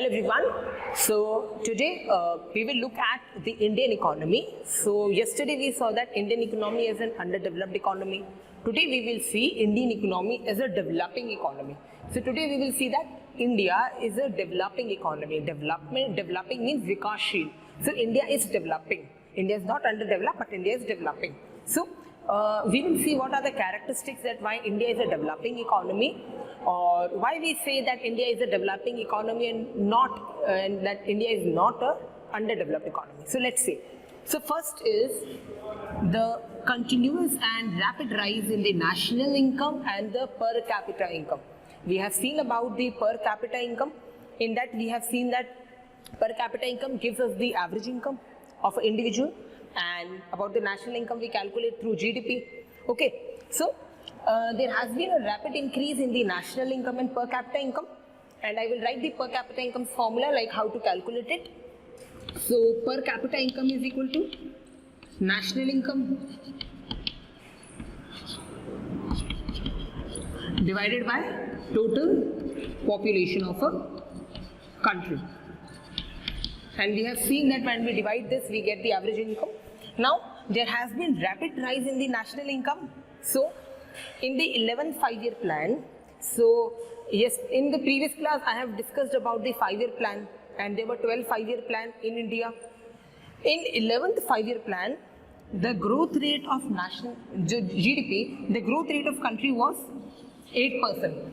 Hello everyone. So today we will look at the Indian economy. So yesterday we saw that Indian economy is an underdeveloped economy. Today we will see Indian economy as a developing economy. So today we will see that India is a developing economy. Developing means vikashsheel. So India is developing. India is not underdeveloped, but India is developing. So we will see what are the characteristics that why India is a developing economy, or why we say that India is a developing economy and that India is not a underdeveloped economy. So let's see. So first is the continuous and rapid rise in the national income and the per capita income. We have seen about the per capita income. In that we have seen that per capita income gives us the average income of an individual, and about the national income we calculate through GDP. Okay, so there has been a rapid increase in the national income and per capita income, and I will write the per capita income formula, like how to calculate it. So per capita income is equal to national income divided by total population of a country. And we have seen that when we divide this, we get the average income. Now, there has been rapid rise in the national income. So, in the 11th 5-year plan, so yes, in the previous class I have discussed about the 5-year plan, and there were 12 5-year plan in India. In 11th 5-year plan, the growth rate of national GDP, the growth rate of country was 8%.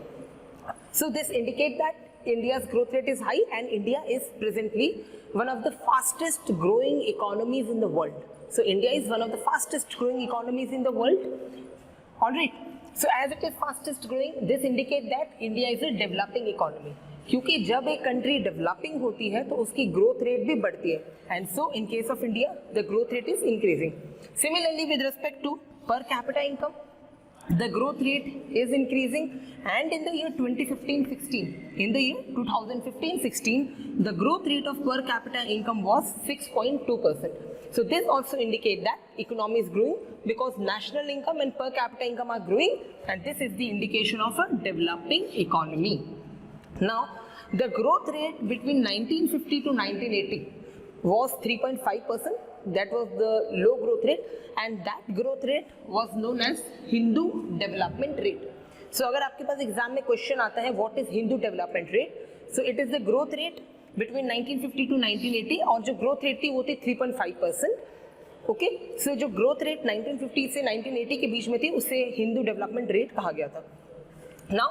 So this indicates that India's growth rate is high, and India is presently one of the fastest growing economies in the world. So India is one of the fastest growing economies in the world. Alright, so as it is fastest growing, this indicates that India is a developing economy. क्योंकि जब एक country developing होती है तो उसकी growth rate भी बढ़ती है, and so in case of India, the growth rate is increasing. Similarly, with respect to per capita income, the growth rate is increasing, and in the year 2015-16, the growth rate of per capita income was 6.2%. So this also indicates that economy is growing because national income and per capita income are growing, and this is the indication of a developing economy. Now, the growth rate between 1950 to 1980 was 3.5%. That was the low growth rate, and that growth rate was known as Hindu development rate. So अगर आपके पास exam में question आता है what is Hindu development rate, so it is the growth rate between 1950 to 1980, और जो growth rate थी वो थी 3.5%. ओके, सो जो ग्रोथ रेट 1950 से 1980 के बीच में थी उसे हिंदू डेवलपमेंट रेट कहा गया था. Now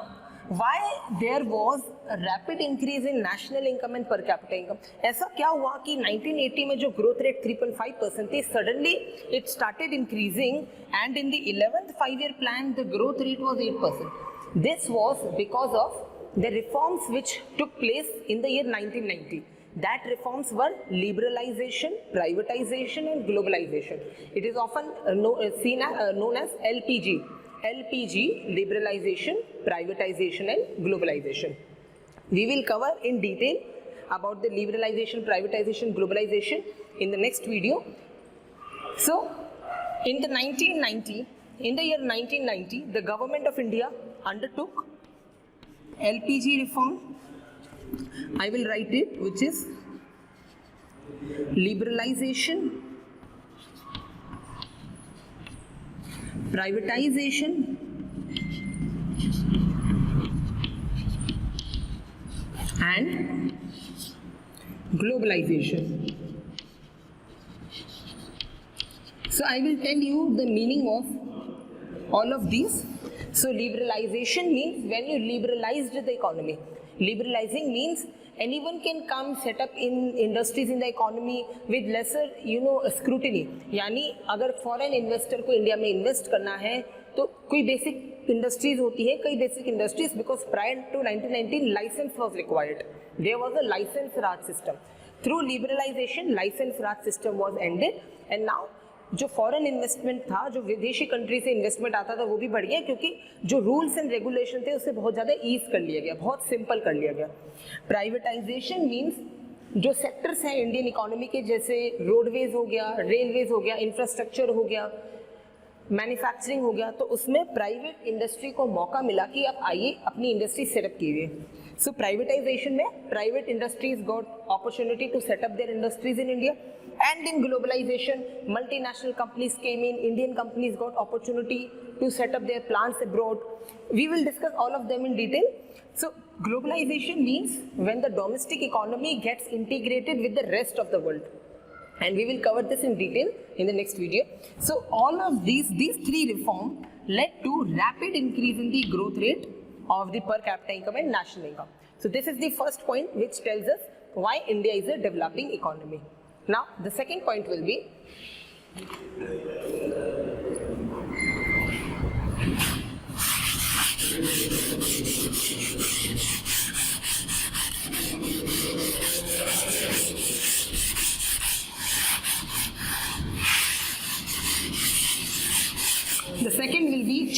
Why there was a rapid increase in national income and per capita income? ऐसा क्या हुआ कि 1980 में जो growth rate 3.5% थी, suddenly it started increasing, and in the 11th 5-year plan the growth rate was 8%. This was because of the reforms which took place in the year 1990. That reforms were liberalization, privatization and globalization. It is often known as LPG. LPG, liberalization, privatization and globalization. We will cover in detail about the liberalization, privatization, globalization in the next video. So, in the year 1990, the government of India undertook LPG reform. I will write it, which is liberalization, privatization and globalization. So I will tell you the meaning of all of these. So liberalization means when you liberalized the economy. Liberalizing means anyone can come set up in industries in the economy with lesser scrutiny. यानी अगर foreign investor को India में invest करना है तो कोई basic industries होती है, कई basic industries, because prior to 1919 licence was required. There was a licence raj system. Through liberalisation licence raj system was ended, and now जो फॉरेन इन्वेस्टमेंट था, जो विदेशी कंट्री से इन्वेस्टमेंट आता था, वो भी बढ़ गया क्योंकि जो रूल्स एंड रेगुलेशन थे उसे बहुत ज़्यादा ईज कर लिया गया, बहुत सिंपल कर लिया गया. प्राइवेटाइजेशन मीन्स जो सेक्टर्स हैं इंडियन इकोनॉमी के, जैसे रोडवेज हो गया, रेलवेज हो गया, इंफ्रास्ट्रक्चर हो गया, मैन्युफैक्चरिंग हो गया, तो उसमें प्राइवेट इंडस्ट्री को मौका मिला कि आप आइए अपनी इंडस्ट्री सेटअप कीजिए. सो प्राइवेटाइजेशन में private industries got opportunity to set up their industries in India. And in globalization, multinational companies came in, Indian companies got opportunity to set up their plants abroad. We will discuss all of them in detail. So globalization means when the domestic economy gets integrated with the rest of the world. And we will cover this in detail in the next video. So all of these three reforms led to rapid increase in the growth rate of the per capita income and national income. So this is the first point which tells us why India is a developing economy. Now, the second point will be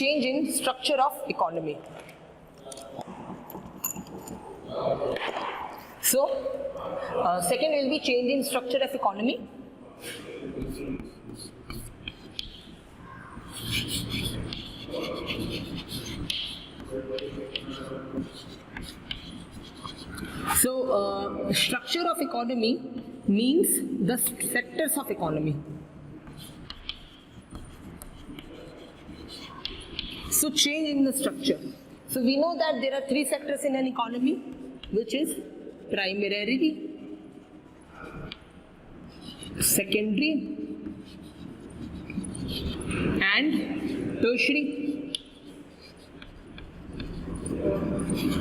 change in structure of economy. So, second will be change in structure of economy. So, structure of economy means the sectors of economy. So, change in the structure. So, we know that there are three sectors in an economy, which is primary, secondary, and tertiary.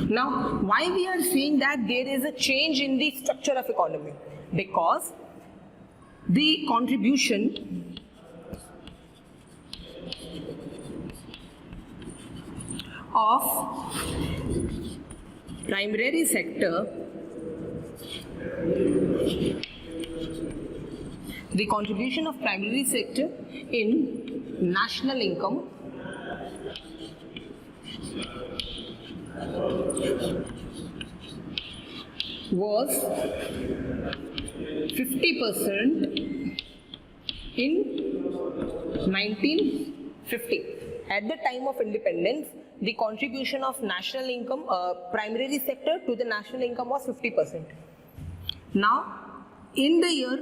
Now, why we are saying that there is a change in the structure of economy? Because the contribution of primary sector, the contribution of primary sector in national income was 50% in 1950. At the time of independence, the contribution of national income, primary sector to the national income was 50%. Now, in the year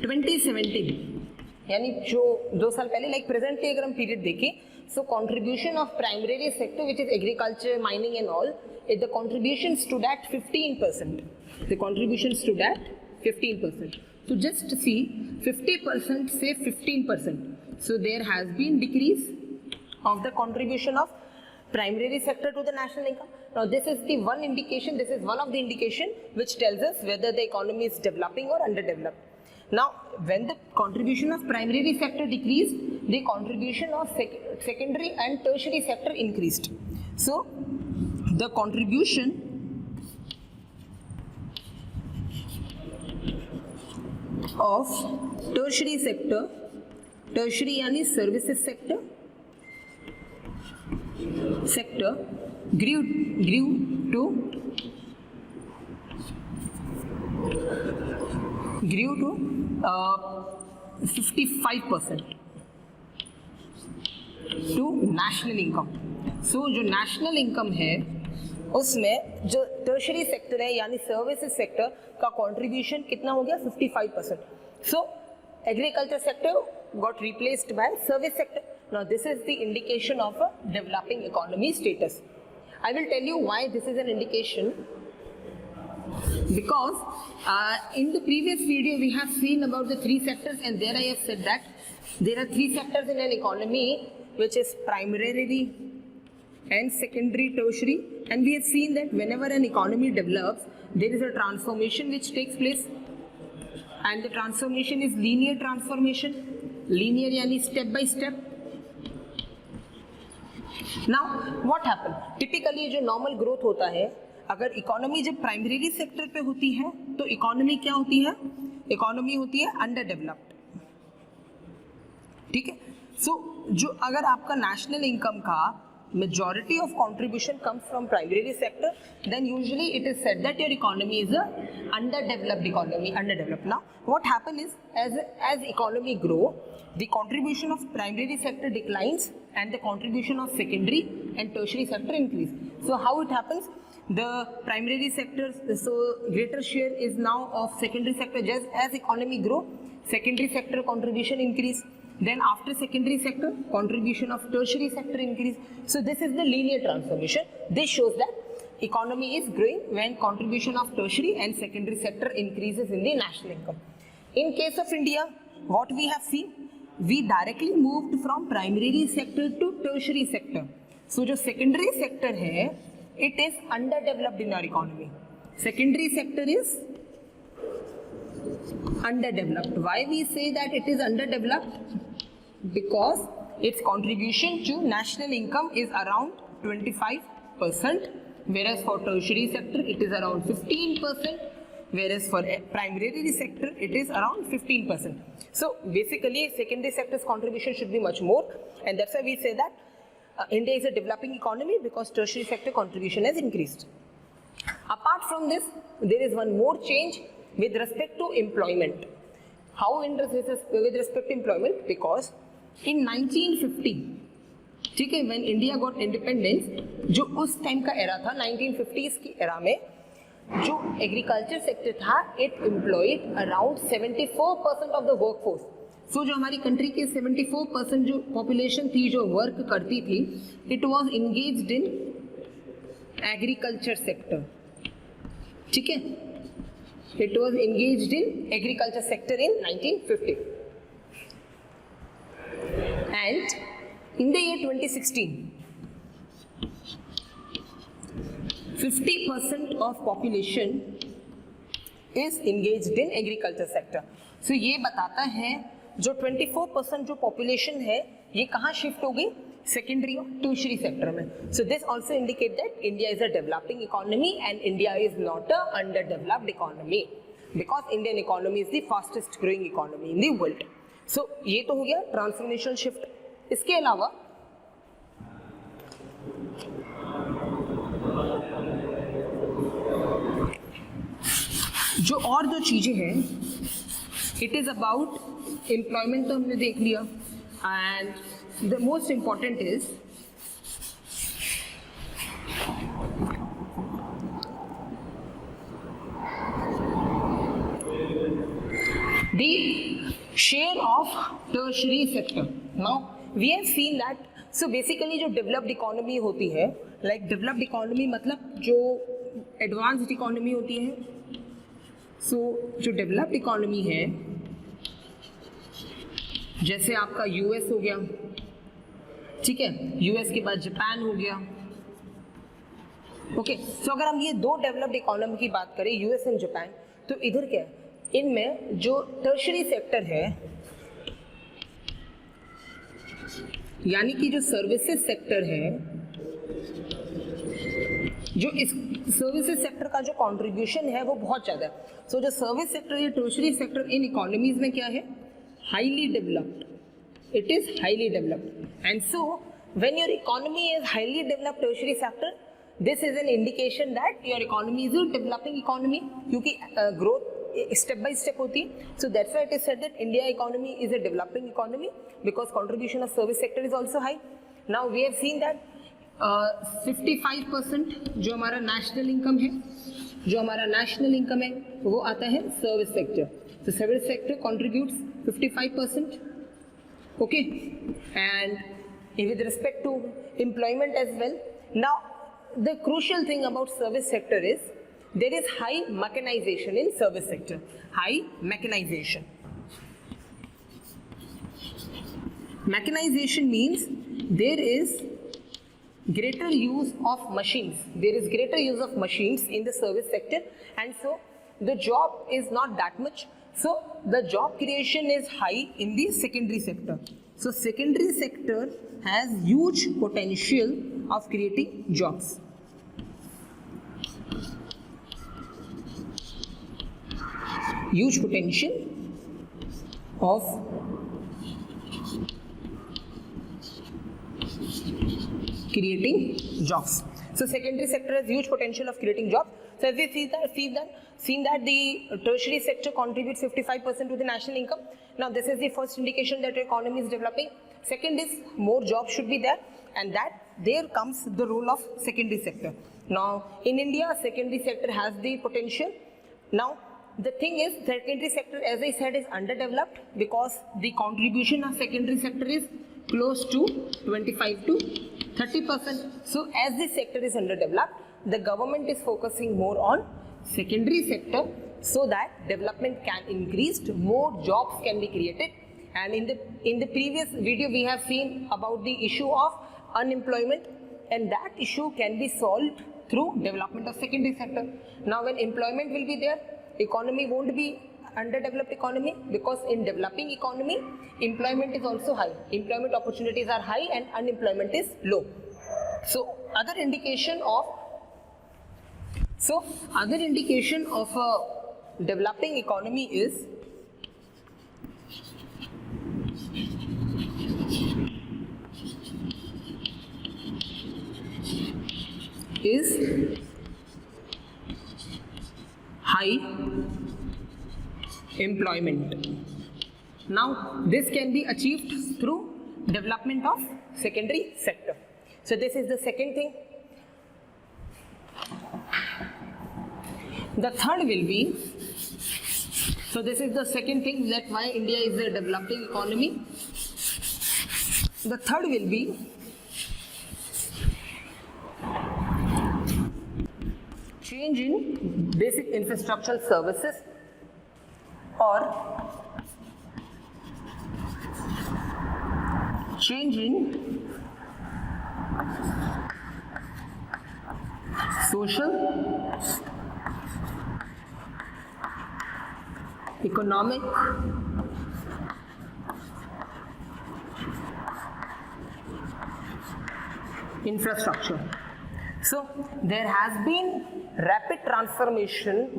2017, यानी जो 2 साल पहले, like presently अगर हम period देखें, so contribution of primary sector, which is agriculture, mining and all, the contribution stood at 15%. The contribution stood at 15%. So just see 50% say 15%. So there has been decrease of the contribution of primary sector to the national income. Now this is the one indication, this is one of the indication which tells us whether the economy is developing or underdeveloped. Now when the contribution of primary sector decreased, the contribution of secondary and tertiary sector increased. So the contribution of tertiary sector, tertiary यानी services sector grew to 55% to national income. So जो national income है उसमें जो tertiary sector है यानी services sector का contribution कितना हो गया 55%. So agriculture sector got replaced by service sector. Now this is the indication of a developing economy status. I will tell you why this is an indication. Because in the previous video we have seen about the three sectors, and there I have said that there are three sectors in an economy, which is primary and secondary, tertiary, and we have seen that whenever an economy develops, there is a transformation which takes place, and the transformation is linear transformation. Linear यानी step by step. Now what happen? Typically जो normal growth होता है, अगर economy जब primary sector पे होती है तो इकोनॉमी क्या होती है? इकोनॉमी होती है अंडर डेवलप्ड. ठीक है. सो जो अगर आपका नेशनल इनकम का majority of contribution comes from primary sector, then usually it is said that your economy is a underdeveloped economy, underdeveloped. Now, what happens is as economy grow, the contribution of primary sector declines and the contribution of secondary and tertiary sector increase. So how it happens? The primary sector, so greater share is now of secondary sector. Just as economy grow, secondary sector contribution increase. Then after secondary sector, contribution of tertiary sector increase. So this is the linear transformation. This shows that economy is growing when contribution of tertiary and secondary sector increases in the national income. In case of India, what we have seen, we directly moved from primary sector to tertiary sector. So जो secondary sector है, it is underdeveloped in our economy. Secondary sector is underdeveloped. Why we say that it is underdeveloped? Because its contribution to national income is around 25%, whereas for tertiary sector it is around 15%, whereas for primary sector it is around 15%. So basically secondary sector's contribution should be much more, and that's why we say that India is a developing economy because tertiary sector contribution has increased. Apart from this, there is one more change with respect to employment. How with respect to employment? Because in 1950, ठीक है, when India got independence, जो उस time का era था 1950s की era में, जो agriculture sector था, it employed around 74% of the workforce. So जो हमारी कंट्री के 74% जो पॉपुलेशन थी जो वर्क करती थी, it was engaged in agriculture sector. ठीक है, it was engaged in agriculture sector in 1950. And in the year 2016, 50% of population is engaged in agriculture sector. So ये बताता है जो 24% जो population है ये कहाँ शिफ्ट हो गई? Secondary और tertiary sector में. So this also indicate that India is a developing economy and India is not a underdeveloped economy, because Indian economy is the fastest growing economy in the world. So ये तो हो गया transformational shift. इसके अलावा जो और जो चीजें हैं, इट इज अबाउट एम्प्लॉयमेंट तो हमने देख लिया, and the most important is the share of tertiary sector. Now we have seen that, so basically जो developed economy होती है, like developed economy मतलब जो advanced economy होती है, so जो developed economy है, जैसे आपका US हो गया, ठीक है, US के बाद जापान हो गया, ओके. सो अगर हम ये दो डेवलप्ड इकोनॉमी की बात करें, यूएस एंड जापान, तो इधर क्या है, इनमें जो टर्शरी सेक्टर है, यानी कि जो सर्विसेज सेक्टर है, जो इस सर्विसेज सेक्टर का जो कंट्रीब्यूशन है वो बहुत ज़्यादा है. सो जो सर्विस सेक्टर या टर्शरी सेक्टर इन इकोनॉमीज में क्या है, highly developed. It is highly developed, and so when your economy is highly developed tertiary sector, this is an indication that your economy is a developing economy, क्योंकि growth step by step होती है. So that's why it is said that India economy is a developing economy because contribution of service sector is also high. Now we have seen that 55% जो हमारा national income है, जो हमारा national income है वो आता है service sector. So service sector contributes 55%. Okay, and with respect to employment as well. Now the crucial thing about service sector is there is high mechanization in service sector. High mechanization. Mechanization means there is greater use of machines. There is greater use of machines in the service sector, and so the job is not that much. So the job creation is high in the secondary sector. So secondary sector has huge potential of creating jobs. Huge potential of creating jobs. So secondary sector has huge potential of creating jobs. So as we seen that the tertiary sector contributes 55% to the national income. Now this is the first indication that your economy is developing. Second is more jobs should be there, and that there comes the role of secondary sector. Now in India, secondary sector has the potential. Now the thing is, secondary sector, as I said, is underdeveloped because the contribution of secondary sector is close to 25 to 30%. So as the sector is underdeveloped, the government is focusing more on secondary sector so that development can increase, more jobs can be created. And in the previous video we have seen about the issue of unemployment, and that issue can be solved through development of secondary sector. Now when employment will be there, economy won't be underdeveloped economy, because in developing economy employment is also high, employment opportunities are high and unemployment is low. So other indication of a developing economy is high employment. Now this can be achieved through development of secondary sector. So this is the second thing. The third will be, so this is the second thing, that why India is a developing economy. The third will be change in basic infrastructural services or change in social, economic, infrastructure. So there has been rapid transformation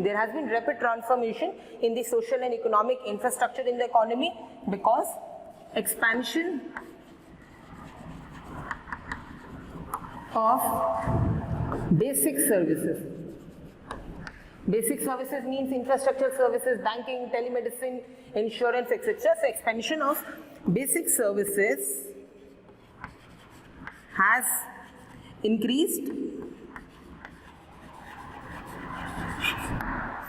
in the social and economic infrastructure in the economy because expansion of basic services. Basic services means infrastructure services, banking, telemedicine, insurance, etc. So expansion of basic services has increased.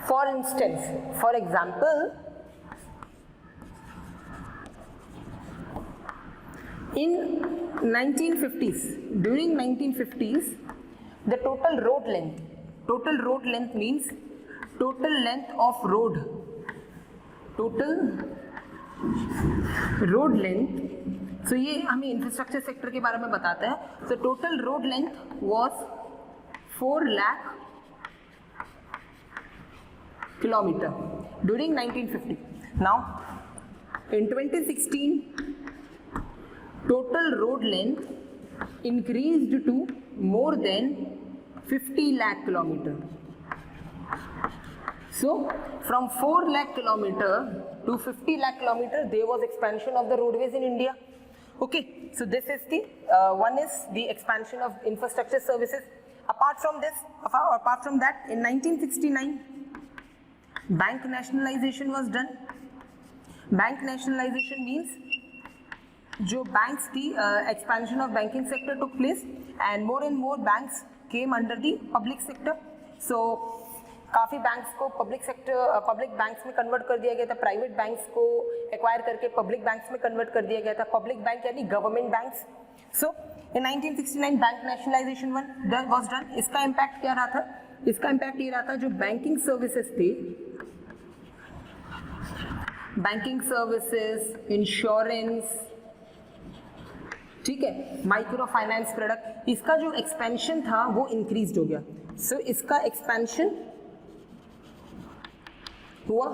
For instance, for example, in 1950s, during 1950s, the total road length means total length of road, so ये हमें infrastructure sector के बारे में बताता है. So total road length was 4 lakh kilometer during 1950. Now in 2016, total road length increased to more than 50 lakh kilometer. So from 4 lakh kilometer to 50 lakh kilometer, there was expansion of the roadways in India. Okay, so this is the one is the expansion of infrastructure services. Apart from that, in 1969, bank nationalization was done. Bank nationalization means जो banks थी, expansion of banking sector took place and more banks came under the public sector. So काफ़ी banks को public banks में convert कर दिया गया था, private banks को एक्वायर करके पब्लिक बैंक्स में कन्वर्ट कर दिया गया था. पब्लिक बैंक यानी government banks. So in 1969 bank nationalisation was done. इसका इम्पैक्ट क्या रहा था? इसका इम्पैक्ट ये रहा था, जो बैंकिंग सर्विसेज थी, बैंकिंग सर्विसेज, इंश्योरेंस, ठीक है, माइक्रो फाइनेंस प्रोडक्ट, इसका जो एक्सपेंशन था वो इंक्रीज हो गया. सो इसका एक्सपेंशन हुआ.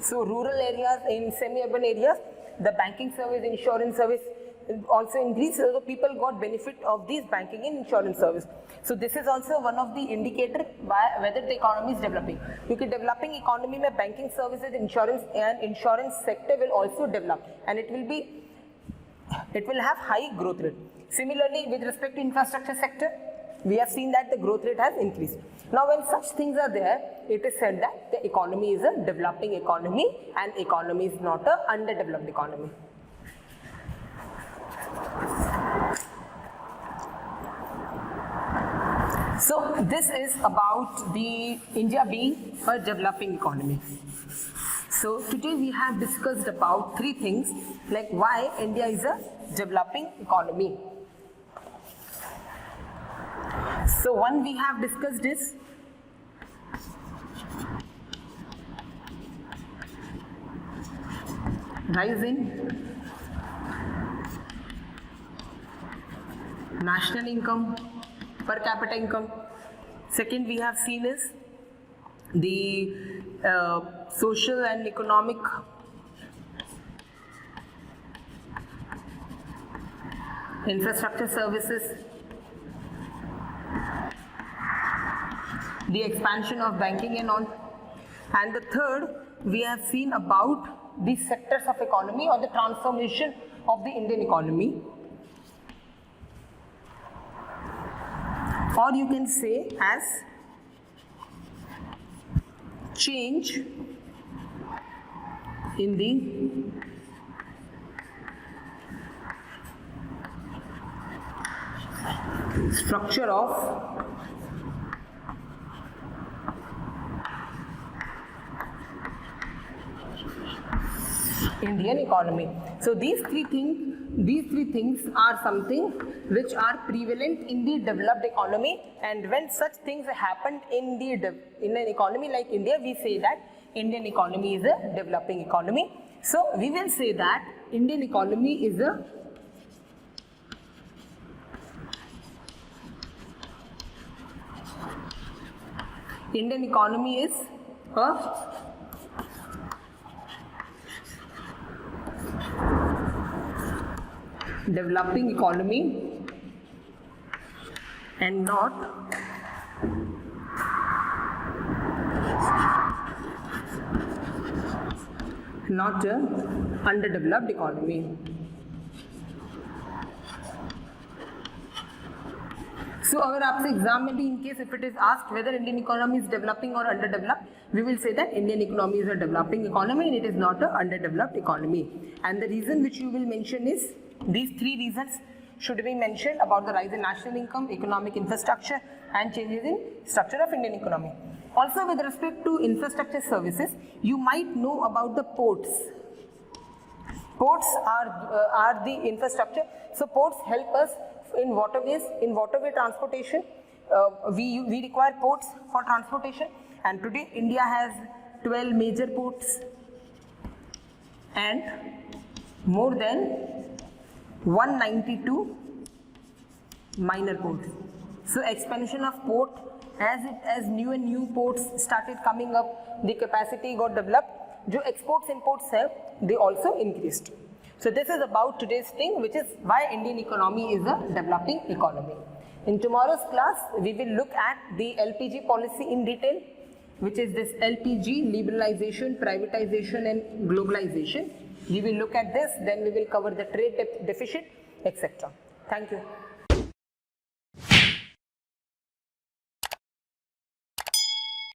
So rural areas, in semi-urban areas, the banking service, insurance service also increased. So people got benefit of these banking and insurance service. So this is also one of the indicator whether the economy is developing. क्योंकि developing economy में banking services, insurance sector will also develop and it will have high growth rate. Similarly, with respect to infrastructure sector, we have seen that the growth rate has increased. Now, when such things are there, it is said that the economy is a developing economy and economy is not a underdeveloped economy. So this is about the India being a developing economy. So today we have discussed about three things, like why India is a developing economy. So one we have discussed is rise in national income, per capita income. Second we have seen is the social and economic infrastructure services, the expansion of banking and all. And the third, we have seen about the sectors of economy or the transformation of the Indian economy. Or you can say as change in the structure of Indian economy. So these three things are something which are prevalent in the developed economy, and when such things happened in an economy like India, we say that Indian economy is a developing economy. So we will say that Indian economy is a developing economy and not a underdeveloped economy. So अगर आपसे exam में भी in case if it is asked whether Indian economy is developing or underdeveloped, we will say that Indian economy is a developing economy and it is not a underdeveloped economy. And the reason which you will mention is, these three reasons should be mentioned about the rise in national income, economic infrastructure and changes in structure of Indian economy. Also with respect to infrastructure services, you might know about the ports. Ports are the infrastructure. So ports help us in waterways, in waterway transportation. We require ports for transportation, and today India has 12 major ports and more than 192 minor ports. So expansion of port, as new and new ports started coming up, the capacity got developed. जो exports imports have, they also increased. So this is about today's thing, which is why Indian economy is a developing economy. In tomorrow's class, we will look at the LPG policy in detail, which is this LPG, liberalization, privatization and globalization. We will look at this, then we will cover the trade deficit, etc. Thank you.